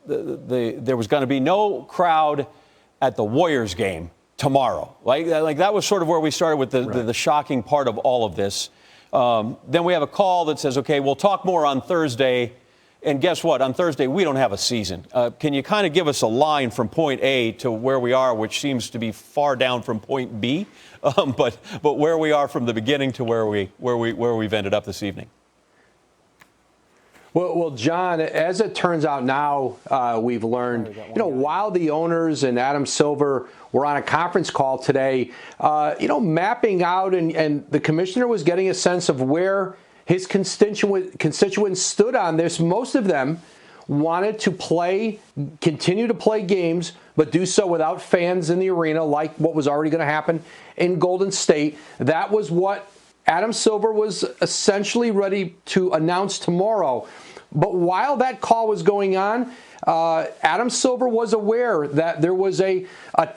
there was going to be no crowd at the Warriors game tomorrow. Like that was sort of where we started with the shocking part of all of this. Then we have a call that says, okay, we'll talk more on Thursday. And guess what? On Thursday, we don't have a season. Can you kind of give us a line from point A to where we are, which seems to be far down from point B, but where we are from the beginning to where we've ended up this evening? Well, John, as it turns out now, we've learned, while the owners and Adam Silver were on a conference call today, mapping out and the commissioner was getting a sense of where his constituents stood on this. Most of them wanted to continue to play games, but do so without fans in the arena, like what was already going to happen in Golden State. That was what Adam Silver was essentially ready to announce tomorrow. But while that call was going on, Adam Silver was aware that there was a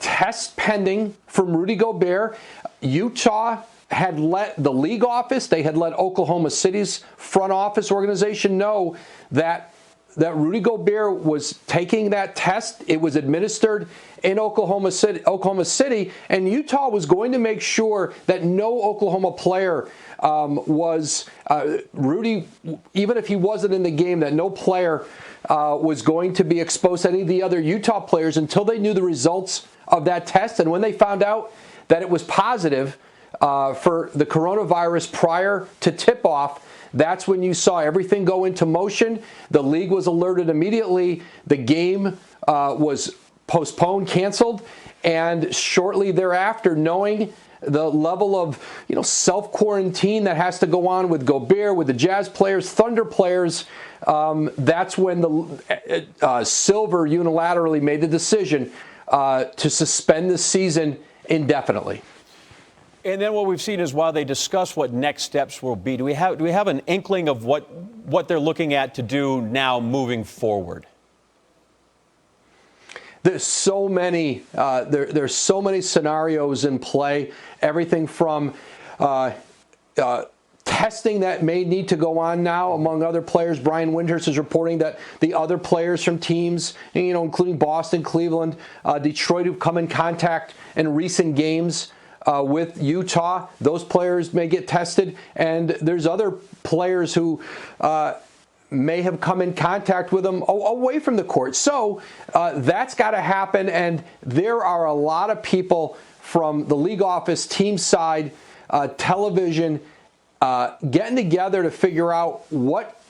test pending from Rudy Gobert. Utah had let the league office, they had let Oklahoma City's front office organization know that Rudy Gobert was taking that test. It was administered in Oklahoma City, and Utah was going to make sure that no Oklahoma player Rudy, even if he wasn't in the game, that no player was going to be exposed to any of the other Utah players until they knew the results of that test. And when they found out that it was positive for the coronavirus prior to tip-off, that's when you saw everything go into motion. The league was alerted immediately. The game was postponed, canceled, and shortly thereafter, knowing the level of self-quarantine that has to go on with Gobert, with the Jazz players, Thunder players, that's when the Silver unilaterally made the decision to suspend the season indefinitely. And then what we've seen is while they discuss what next steps will be, do we have an inkling of what they're looking at to do now moving forward? There's so many there's so many scenarios in play. Everything from testing that may need to go on now among other players. Brian Windhorst is reporting that the other players from teams, including Boston, Cleveland, Detroit, who've come in contact in recent games with Utah, those players may get tested, and there's other players who may have come in contact with them away from the court. So that's got to happen, and there are a lot of people from the league office, team side, television, getting together to figure out what,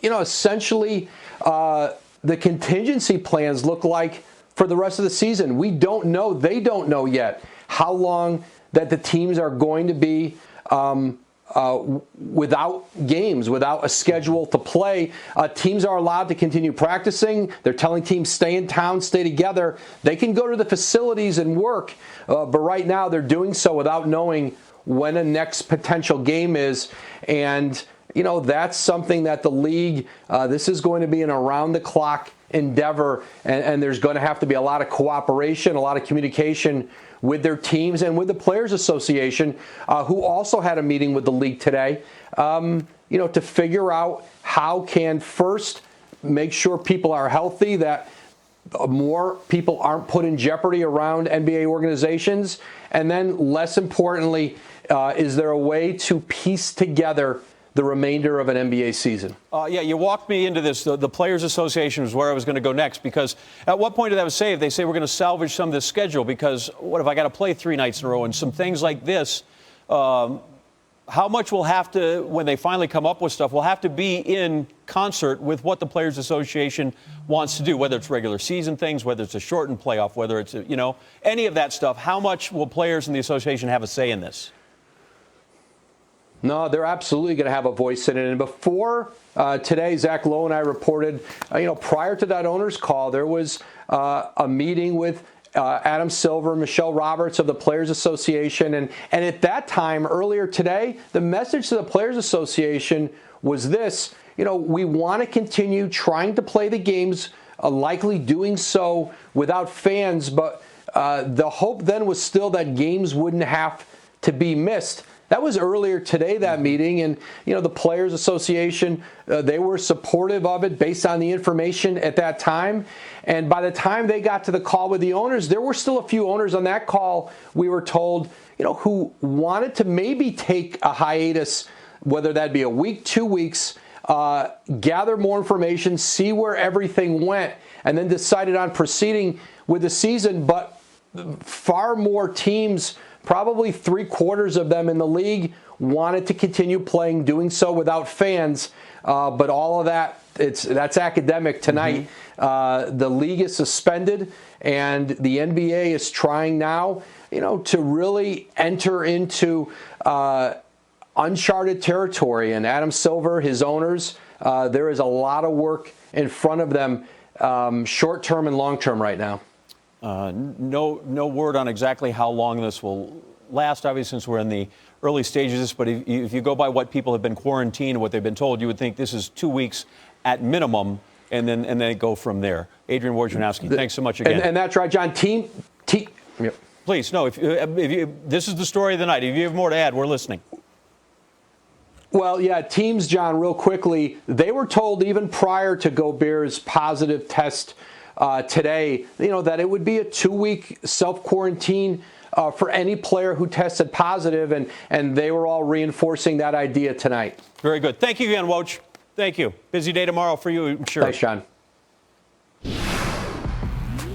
essentially the contingency plans look like for the rest of the season. We don't know. They don't know yet how long that the teams are going to be without games, without a schedule to play. Teams are allowed to continue practicing. They're telling teams stay in town, stay together. They can go to the facilities and work, but right now they're doing so without knowing when a next potential game is. And, that's something that the league, this is going to be an around-the-clock endeavor, and there's going to have to be a lot of cooperation, a lot of communication with their teams and with the Players Association, who also had a meeting with the league today, to figure out how can first make sure people are healthy, that more people aren't put in jeopardy around NBA organizations, and then less importantly, is there a way to piece together the remainder of an NBA season? You walked me into this. The Players Association is where I was going to go next, because at what point did that say? If they say we're going to salvage some of this schedule, because what if I got to play 3 nights in a row and some things like this? How much will have to, when they finally come up with stuff, will have to be in concert with what the Players Association wants to do, whether it's regular season things, whether it's a shortened playoff, whether it's, any of that stuff. How much will players in the association have a say in this? No, they're absolutely going to have a voice in it. And before today, Zach Lowe and I reported, prior to that owners call, there was a meeting with Adam Silver, Michelle Roberts of the Players Association. And at that time, earlier today, the message to the Players Association was this: we want to continue trying to play the games, likely doing so without fans. But the hope then was still that games wouldn't have to be missed. That was earlier today, that meeting, and the Players Association, they were supportive of it based on the information at that time. And by the time they got to the call with the owners, there were still a few owners on that call, we were told, who wanted to maybe take a hiatus, whether that be a week, 2 weeks, gather more information, see where everything went, and then decided on proceeding with the season. But far more teams, probably 3/4 of them in the league, wanted to continue playing, doing so without fans. But all of that's academic tonight. The league is suspended, and the NBA is trying now, to really enter into uncharted territory. And Adam Silver, his owners, there is a lot of work in front of them, short term and long term right now. No word on exactly how long this will last, obviously, since we're in the early stages of this. But if you go by what people have been quarantined and what they've been told, you would think this is 2 weeks at minimum, and then go from there. Adrian Wojnarowski, thanks so much again. And that's right, John. Yep. Please, no, if this is the story of the night. If you have more to add, we're listening. Well, yeah, teams, John, real quickly, they were told even prior to Gobert's positive test today, that it would be a 2-week self-quarantine for any player who tested positive, and they were all reinforcing that idea tonight. Very good. Thank you again, Woj. Thank you. Busy day tomorrow for you, I'm sure. Thanks, John.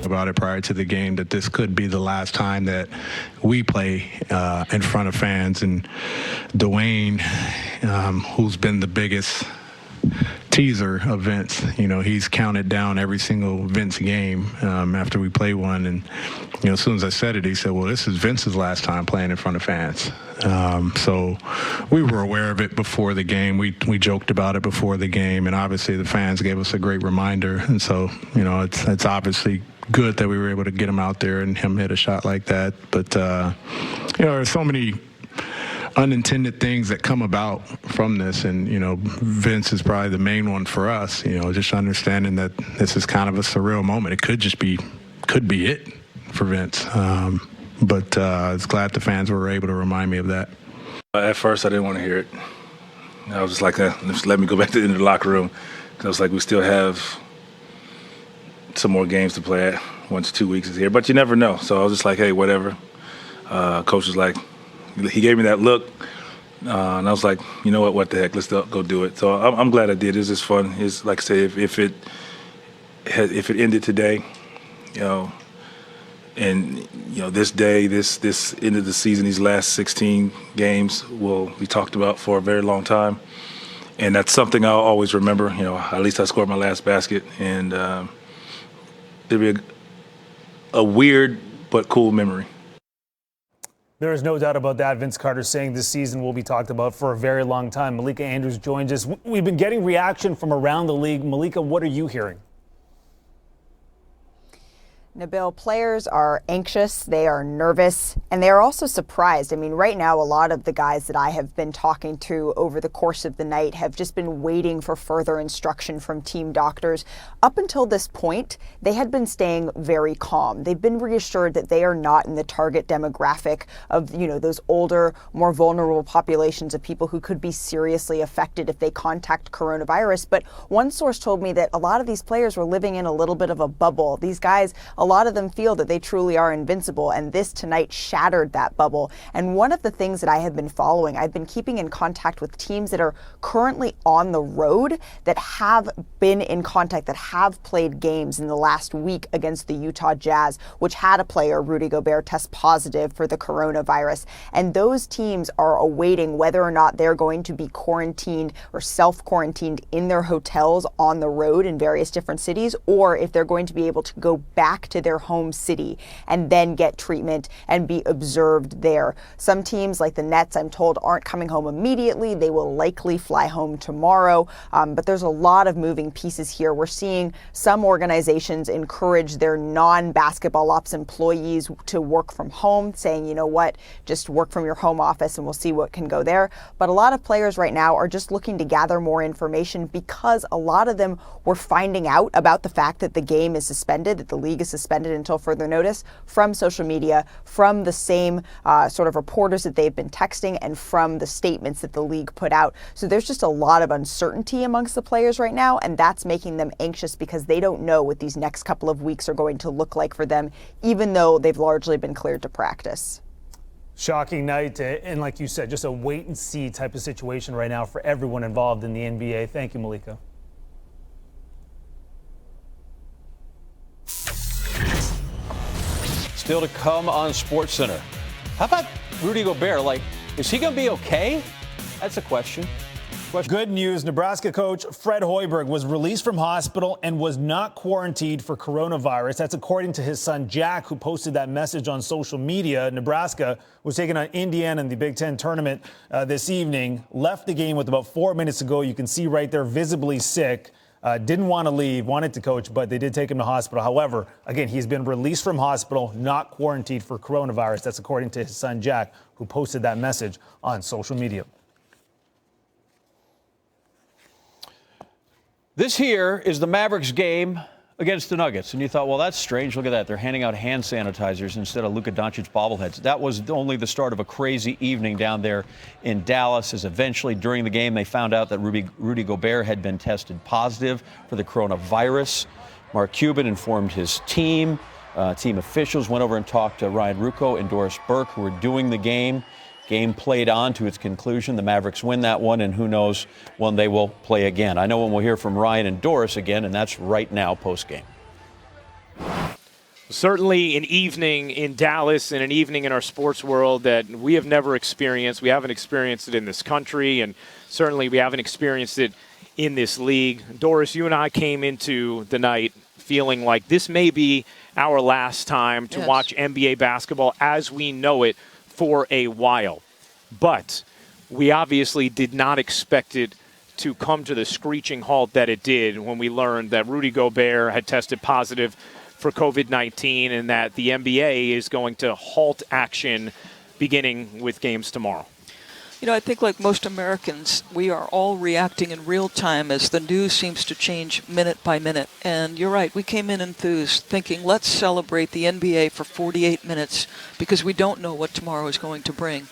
About it prior to the game that this could be the last time that we play in front of fans. And Dwayne, who's been the biggest teaser of Vince, he's counted down every single Vince game after we play one. And, as soon as I said it, he said, well, this is Vince's last time playing in front of fans. So we were aware of it before the game. We joked about it before the game, and obviously the fans gave us a great reminder. And so, it's obviously good that we were able to get him out there and him hit a shot like that. But, there's so many unintended things that come about from this, and Vince is probably the main one for us. Just understanding that this is kind of a surreal moment. It could be it for Vince. But I was glad the fans were able to remind me of that. At first, I didn't want to hear it. I was just like, just let me go back to the locker room, because I was like, we still have some more games to play at once 2 weeks is here. But you never know. So I was just like, hey, whatever. Coach was like, he gave me that look, and I was like, you know what the heck, let's go do it. So I'm glad I did. It's just fun. It's like I say, if it ended today, and this day, this end of the season, these last 16 games will be talked about for a very long time, and that's something I'll always remember. At least I scored my last basket, and it'll be a weird but cool memory. There is no doubt about that. Vince Carter saying this season will be talked about for a very long time. Malika Andrews joins us. We've been getting reaction from around the league. Malika, what are you hearing? Nabil, players are anxious, they are nervous, and they are also surprised. I mean, right now, a lot of the guys that I have been talking to over the course of the night have just been waiting for further instruction from team doctors. Up until this point, they had been staying very calm. They've been reassured that they are not in the target demographic of, those older, more vulnerable populations of people who could be seriously affected if they contact coronavirus. But one source told me that a lot of these players were living in a little bit of a bubble. These guys, a lot of them feel that they truly are invincible, and this tonight shattered that bubble. And one of the things that I have been following, I've been keeping in contact with teams that are currently on the road, that have been in contact, that have played games in the last week against the Utah Jazz, which had a player, Rudy Gobert, test positive for the coronavirus. And those teams are awaiting whether or not they're going to be quarantined or self-quarantined in their hotels on the road in various different cities, or if they're going to be able to go back to their home city and then get treatment and be observed there. Some teams like the Nets, I'm told, aren't coming home immediately. They will likely fly home tomorrow. But there's a lot of moving pieces here. We're seeing some organizations encourage their non-basketball ops employees to work from home, saying, you know what, just work from your home office and we'll see what can go there. But a lot of players right now are just looking to gather more information, because a lot of them were finding out about the fact that the game is suspended, that the league is suspended suspended until further notice from social media, from the same sort of reporters that they've been texting, and from the statements that the league put out. So there's just a lot of uncertainty amongst the players right now, and that's making them anxious because they don't know what these next couple of weeks are going to look like for them, even though they've largely been cleared to practice. Shocking night, and like you said, just a wait-and-see type of situation right now for everyone involved in the NBA. Thank you, Malika. Still to come on SportsCenter. How about Rudy Gobert? Like, is he going to be okay? That's a question. Good news. Nebraska coach Fred Hoiberg was released from hospital and was not quarantined for coronavirus. That's according to his son Jack, who posted that message on social media. Nebraska was taking on Indiana in the Big Ten tournament this evening. Left the game with about 4 minutes to go. You can see right there, visibly sick. Didn't want to leave, wanted to coach, but they did take him to hospital. However, again, he's been released from hospital, not quarantined for coronavirus. That's according to his son Jack, who posted that message on social media. This here is the Mavericks game against the Nuggets. And you thought, well, that's strange. Look at that. They're handing out hand sanitizers instead of Luka Doncic bobbleheads. That was only the start of a crazy evening down there in Dallas, as eventually during the game they found out that Rudy Gobert had been tested positive for the coronavirus. Mark Cuban informed his team. Team officials went over and talked to Ryan Ruocco and Doris Burke, who were doing the game. Game played on to its conclusion. The Mavericks win that one, and who knows when they will play again. I know when we'll hear from Ryan and Doris again, and that's right now post-game. Certainly an evening in Dallas and an evening in our sports world that we have never experienced. We haven't experienced it in this country, and certainly we haven't experienced it in this league. Doris, you and I came into the night feeling like this may be our last time to watch NBA basketball as we know it for a while. But we obviously did not expect it to come to the screeching halt that it did when we learned that Rudy Gobert had tested positive for COVID-19 and that the NBA is going to halt action beginning with games tomorrow. You know, I think like most Americans, we are all reacting in real time as the news seems to change minute by minute. And you're right, we came in enthused, thinking let's celebrate the NBA for 48 minutes because we don't know what tomorrow is going to bring.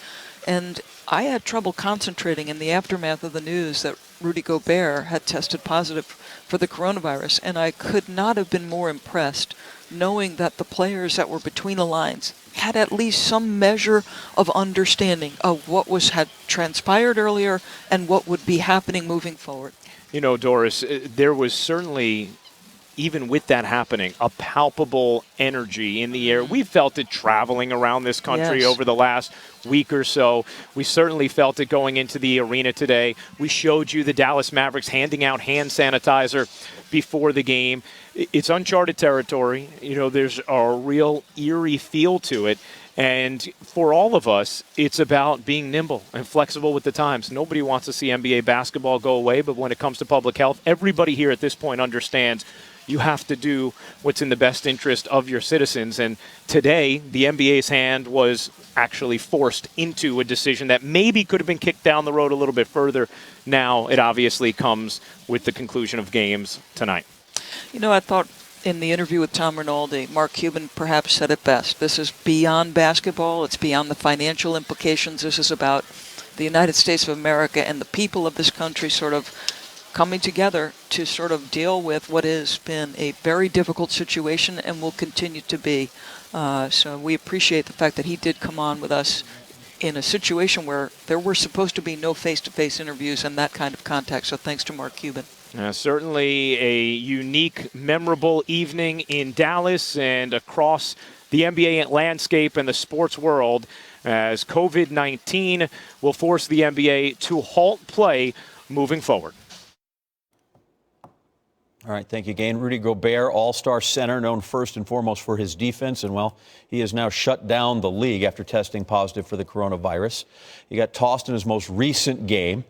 And I had trouble concentrating in the aftermath of the news that Rudy Gobert had tested positive for the coronavirus. And I could not have been more impressed knowing that the players that were between the lines had at least some measure of understanding of what had transpired earlier and what would be happening moving forward. You know, Doris, there was certainly, even with that happening, a palpable energy in the air. We felt it traveling around this country over the last week or so. We certainly felt it going into the arena today. We showed you the Dallas Mavericks handing out hand sanitizer before the game. It's uncharted territory. You know, there's a real eerie feel to it. And for all of us, it's about being nimble and flexible with the times. Nobody wants to see NBA basketball go away, but when it comes to public health, everybody here at this point understands you have to do what's in the best interest of your citizens. And today, the NBA's hand was actually forced into a decision that maybe could have been kicked down the road a little bit further. Now, it obviously comes with the conclusion of games tonight. You know, I thought in the interview with Tom Rinaldi, Mark Cuban perhaps said it best. This is beyond basketball. It's beyond the financial implications. This is about the United States of America and the people of this country sort of coming together to sort of deal with what has been a very difficult situation and will continue to be. So we appreciate the fact that he did come on with us in a situation where there were supposed to be no face-to-face interviews and that kind of contact. So thanks to Mark Cuban. Certainly a unique, memorable evening in Dallas and across the NBA landscape and the sports world as COVID-19 will force the NBA to halt play moving forward. All right, thank you again. Rudy Gobert, all-star center, known first and foremost for his defense. And, well, he has now shut down the league after testing positive for the coronavirus. He got tossed in his most recent game.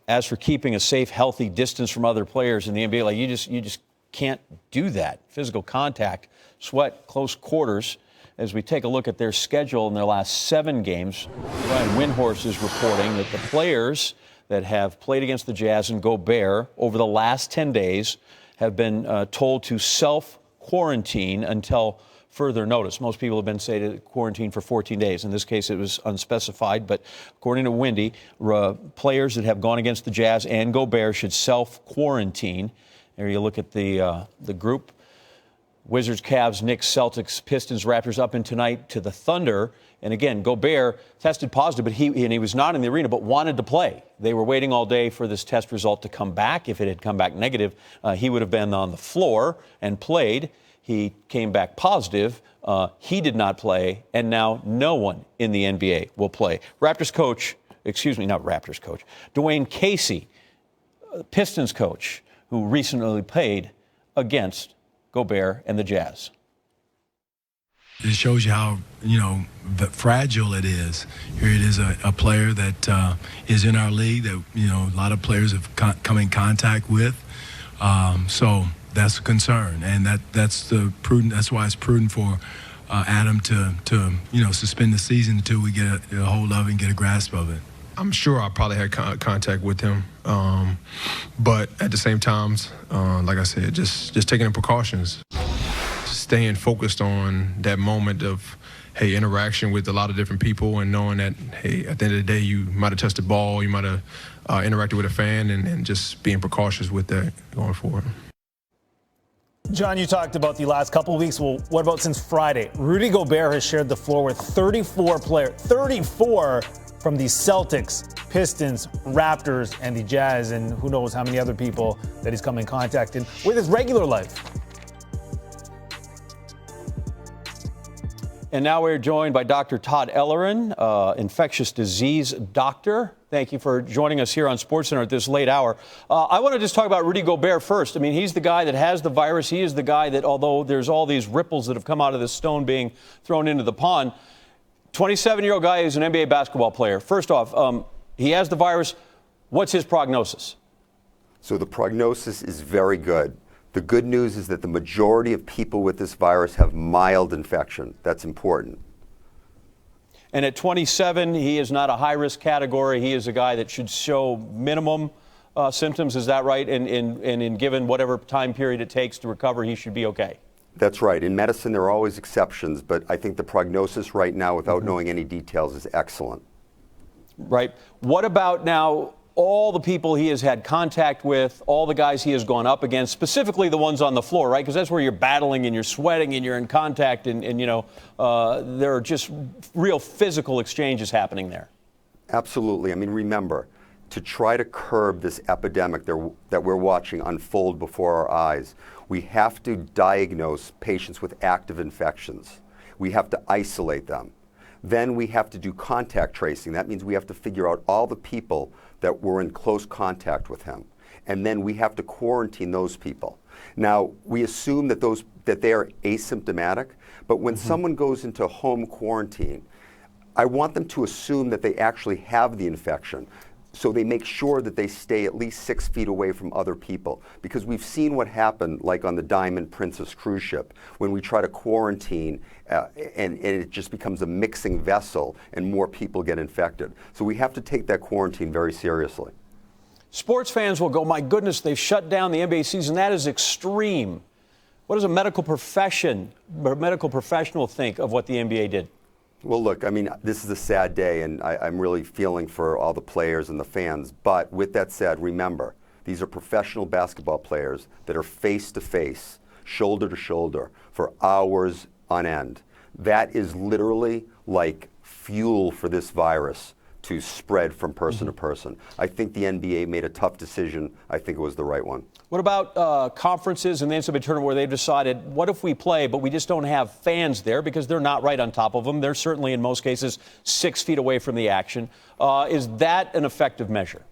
As for keeping a safe, healthy distance from other players in the NBA, like you just can't do that. Physical contact, sweat, close quarters. As we take a look at their schedule in their last 7 games, Brian Windhorst is reporting that the players that have played against the Jazz and Gobert over the last 10 days have been told to quarantine until further notice. Most people have been say to quarantine for 14 days. In this case, it was unspecified, but according to Wendy, players that have gone against the Jazz and Gobert should self-quarantine. There you look at the group. Wizards, Cavs, Knicks, Celtics, Pistons, Raptors up in tonight to the Thunder. And again, Gobert tested positive, but he was not in the arena, but wanted to play. They were waiting all day for this test result to come back. If it had come back negative, he would have been on the floor and played. He came back positive. He did not play, and now no one in the NBA will play. Dwayne Casey, Pistons coach, who recently played against Gobert and the Jazz. It shows you how, fragile it is. Here it is a player that is in our league that, a lot of players have come in contact with. So that's a concern, and that's prudent. That's why it's prudent for Adam to suspend the season until we get a hold of it and get a grasp of it. I'm sure I probably had contact with him, but at the same time, like I said, just taking the precautions, staying focused on that moment of, hey, interaction with a lot of different people, and knowing that, hey, at the end of the day, you might have touched the ball, you might have interacted with a fan, and just being precautious with that going forward. John, you talked about the last couple of weeks. Well, what about since Friday? Rudy Gobert has shared the floor with 34 players, 34 from the Celtics, Pistons, Raptors, and the Jazz, and who knows how many other people that he's come in contact with his regular life. And now we're joined by Dr. Todd Ellerin, infectious disease doctor. Thank you for joining us here on SportsCenter at this late hour. I want to just talk about Rudy Gobert first. I mean, he's the guy that has the virus. He is the guy that, although there's all these ripples that have come out of this stone being thrown into the pond, 27-year-old guy who's an NBA basketball player. First off, he has the virus. What's his prognosis? So the prognosis is very good. The good news is that the majority of people with this virus have mild infection. That's important. And at 27, he is not a high-risk category. He is a guy that should show minimum symptoms. Is that right? And given whatever time period it takes to recover, he should be okay. That's right. In medicine, there are always exceptions, but I think the prognosis right now, without knowing any details, is excellent. Right. What about now all the people he has had contact with, all the guys he has gone up against, specifically the ones on the floor, right? Because that's where you're battling and you're sweating and you're in contact and there are just real physical exchanges happening there. Absolutely. I mean, remember, to try to curb this epidemic that we're watching unfold before our eyes, we have to diagnose patients with active infections. We have to isolate them. Then we have to do contact tracing. That means we have to figure out all the people that were in close contact with him. And then we have to quarantine those people. Now, we assume that they are asymptomatic, but when someone goes into home quarantine, I want them to assume that they actually have the infection. So they make sure that they stay at least 6 feet away from other people. Because we've seen what happened, like on the Diamond Princess cruise ship, when we try to quarantine and it just becomes a mixing vessel and more people get infected. So we have to take that quarantine very seriously. Sports fans will go, my goodness, they've shut down the NBA season. That is extreme. What does a medical professional think of what the NBA did? Well, look, I mean, this is a sad day, and I'm really feeling for all the players and the fans. But with that said, remember, these are professional basketball players that are face-to-face, shoulder-to-shoulder, for hours on end. That is literally like fuel for this virus to spread from person to person. I think the NBA made a tough decision. I think it was the right one. What about conferences and the NCAA tournament where they've decided, what if we play, but we just don't have fans there because they're not right on top of them? They're certainly, in most cases, 6 feet away from the action. Is that an effective measure?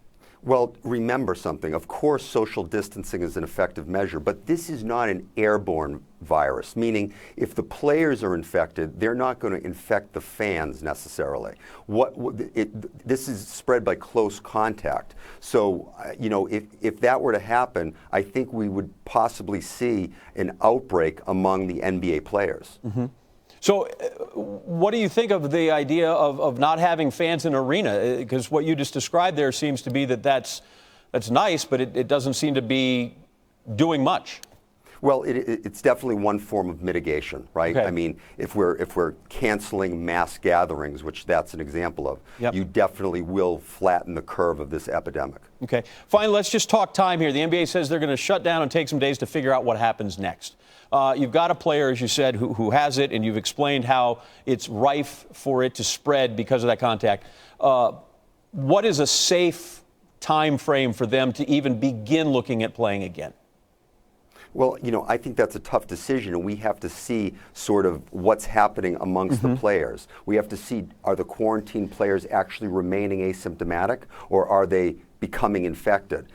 Well, remember something. Of course, social distancing is an effective measure, but this is not an airborne virus, meaning if the players are infected, they're not going to infect the fans necessarily. This is spread by close contact. So, if that were to happen, I think we would possibly see an outbreak among the NBA players. Mm-hmm. So what do you think of the idea of not having fans in an arena? Because what you just described there seems to be that's nice, but it doesn't seem to be doing much. Well, it's definitely one form of mitigation, right? Okay. I mean, if we're canceling mass gatherings, which that's an example of, Yep. you definitely will flatten the curve of this epidemic. Okay. Finally, let's just talk time here. The NBA says they're going to shut down and take some days to figure out what happens next. You've got a player, as you said, who has it, and you've explained how it's rife for it to spread because of that contact. What is a safe time frame for them to even begin looking at playing again? Well, I think that's a tough decision, and we have to see sort of what's happening amongst the players. We have to see, are the quarantined players actually remaining asymptomatic, or are they becoming infected?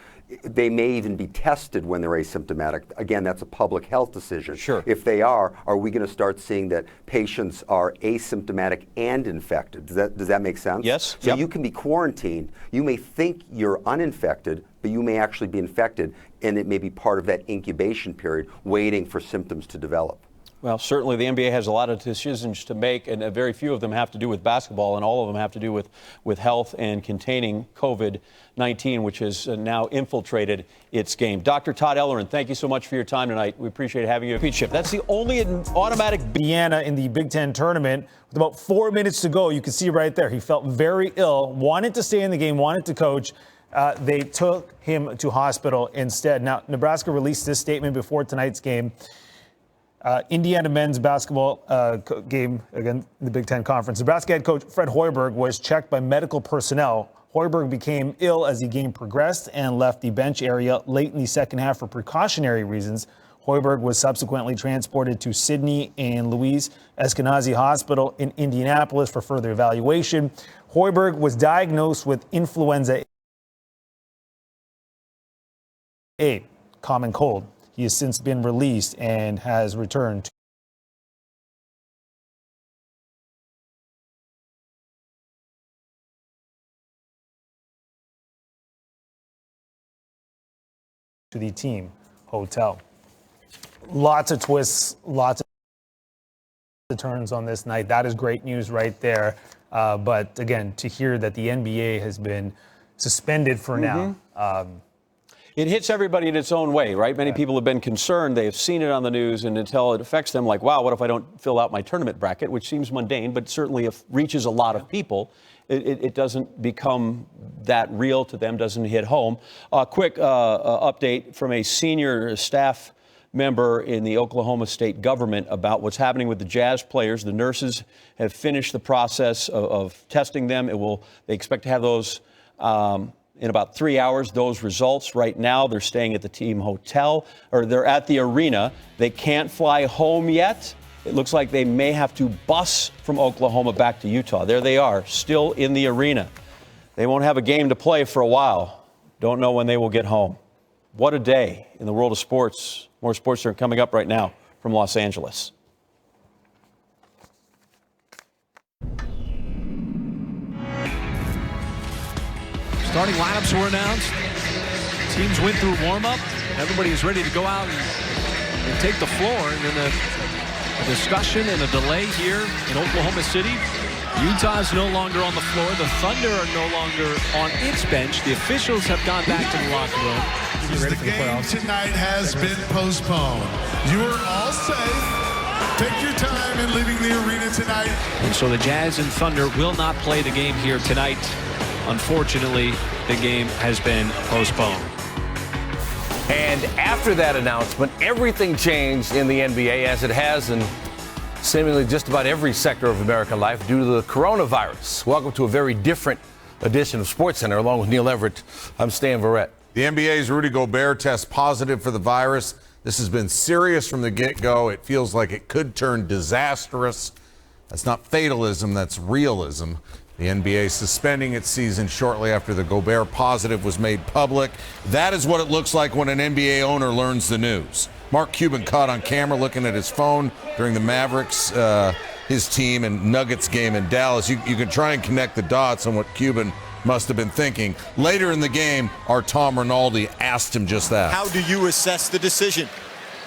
They may even be tested when they're asymptomatic. Again, that's a public health decision. Sure. If they are we going to start seeing that patients are asymptomatic and infected? Does that make sense? Yes. So Yep. you can be quarantined. You may think you're uninfected, but you may actually be infected, and it may be part of that incubation period waiting for symptoms to develop. Well, certainly the NBA has a lot of decisions to make, and very few of them have to do with basketball, and all of them have to do with health and containing COVID-19, which has now infiltrated its game. Dr. Todd Ellerin, thank you so much for your time tonight. We appreciate having you at Pete Ship. That's the only automatic. Indiana in the Big Ten tournament with about 4 minutes to go. You can see right there, he felt very ill, wanted to stay in the game, wanted to coach. They took him to hospital instead. Now, Nebraska released this statement before tonight's game. Indiana men's basketball game, again, the Big Ten Conference. Nebraska head coach Fred Hoiberg was checked by medical personnel. Hoiberg became ill as the game progressed and left the bench area late in the second half for precautionary reasons. Hoiberg was subsequently transported to Sidney and Louise Eskenazi Hospital in Indianapolis for further evaluation. Hoiberg was diagnosed with influenza A, common cold. He has since been released and has returned to the team hotel. Lots of twists, lots of turns on this night. That is great news right there. But again, to hear that the NBA has been suspended for now. It hits everybody in its own way, right? Many people have been concerned. They have seen it on the news, and until it affects them, like, wow, what if I don't fill out my tournament bracket, which seems mundane, but certainly reaches a lot of people. It doesn't become that real to them, doesn't hit home. Quick update from a senior staff member in the Oklahoma State government about what's happening with the Jazz players. The nurses have finished the process of testing them. They expect to have those in about 3 hours, those results. Right now, they're staying at the team hotel, or they're at the arena. They can't fly home yet. It looks like they may have to bus from Oklahoma back to Utah. There they are, still in the arena. They won't have a game to play for a while. Don't know when they will get home. What a day in the world of sports. More sports are coming up right now from Los Angeles. Starting lineups were announced. Teams went through warm-up. Everybody is ready to go out and take the floor. And then a discussion and a delay here in Oklahoma City. Utah is no longer on the floor. The Thunder are no longer on its bench. The officials have gone back to the locker room. The game tonight has been postponed. You are all safe. Take your time in leaving the arena tonight. And so the Jazz and Thunder will not play the game here tonight. Unfortunately, the game has been postponed. And after that announcement, everything changed in the NBA, as it has in seemingly just about every sector of American life due to the coronavirus. Welcome to a very different edition of SportsCenter. Along with Neil Everett, I'm Stan Verrett. The NBA's Rudy Gobert tests positive for the virus. This has been serious from the get-go. It feels like it could turn disastrous. That's not fatalism, that's realism. The NBA suspending its season shortly after the Gobert positive was made public. That is what it looks like when an NBA owner learns the news. Mark Cuban caught on camera looking at his phone during the Mavericks, his team, and Nuggets game in Dallas. You can try and connect the dots on what Cuban must have been thinking. Later in the game, our Tom Rinaldi asked him just that. How do you assess the decision?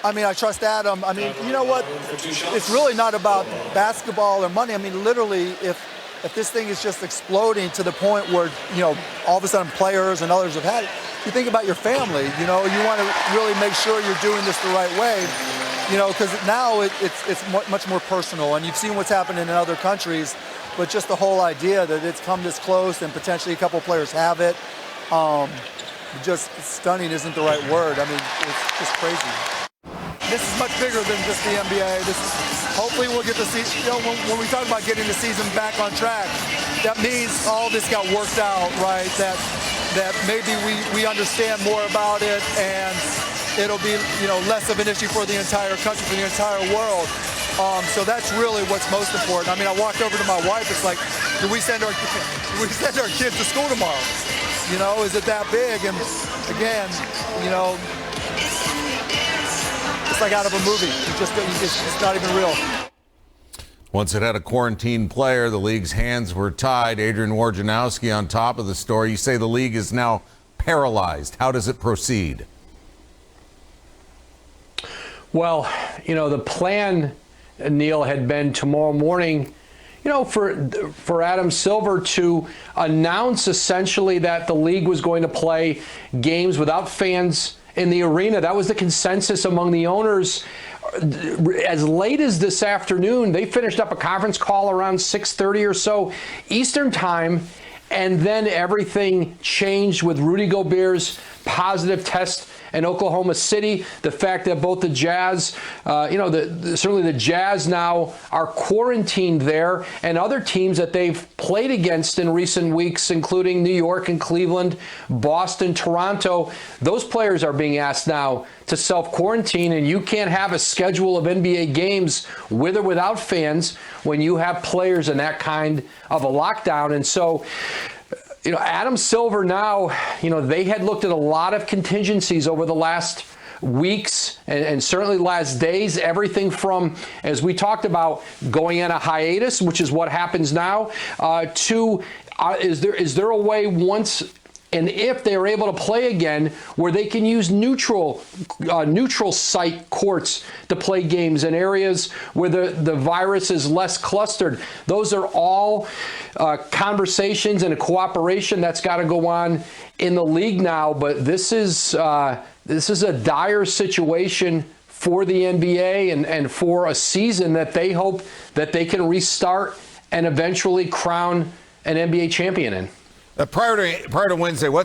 I mean, I trust Adam. I mean, you know what? It's really not about basketball or money. I mean, literally, if this thing is just exploding to the point where, you know, all of a sudden players and others have had it, you think about your family. You know, you want to really make sure you're doing this the right way. You know, because now it's much more personal, and you've seen what's happened in other countries. But just the whole idea that it's come this close and potentially a couple players have it, just stunning isn't the right word. I mean, it's just crazy. This is much bigger than just the NBA. Hopefully we'll get the season, you know, when we talk about getting the season back on track, that means all this got worked out, right? That maybe we understand more about it, and it'll be, you know, less of an issue for the entire country, for the entire world. So that's really what's most important. I mean, I walked over to my wife. It's like, do we send our kids to school tomorrow? You know, is it that big? And again, you know, it's like out of a movie. It's not even real. Once it had a quarantined player, the league's hands were tied. Adrian Wojnarowski on top of the story. You say the league is now paralyzed. How does it proceed? Well, you know, the plan, Neil, had been tomorrow morning, you know, for Adam Silver to announce essentially that the league was going to play games without fans in the arena. That was the consensus among the owners. As late as this afternoon, they finished up a conference call around 6:30 or so Eastern time, and then everything changed with Rudy Gobert's positive test in Oklahoma City. The fact that both the Jazz, certainly the Jazz now are quarantined there, and other teams that they've played against in recent weeks, including New York and Cleveland, Boston, Toronto, those players are being asked now to self-quarantine, and you can't have a schedule of NBA games with or without fans when you have players in that kind of a lockdown. And so, you know, Adam Silver now, you know, they had looked at a lot of contingencies over the last weeks and certainly last days, everything from, as we talked about, going on a hiatus, which is what happens now, to is there a way once and if they are able to play again where they can use neutral site courts to play games in areas where the virus is less clustered. Those are all conversations and a cooperation that's got to go on in the league now. But this is a dire situation for the NBA and for a season that they hope that they can restart and eventually crown an NBA champion in. Prior to Wednesday, what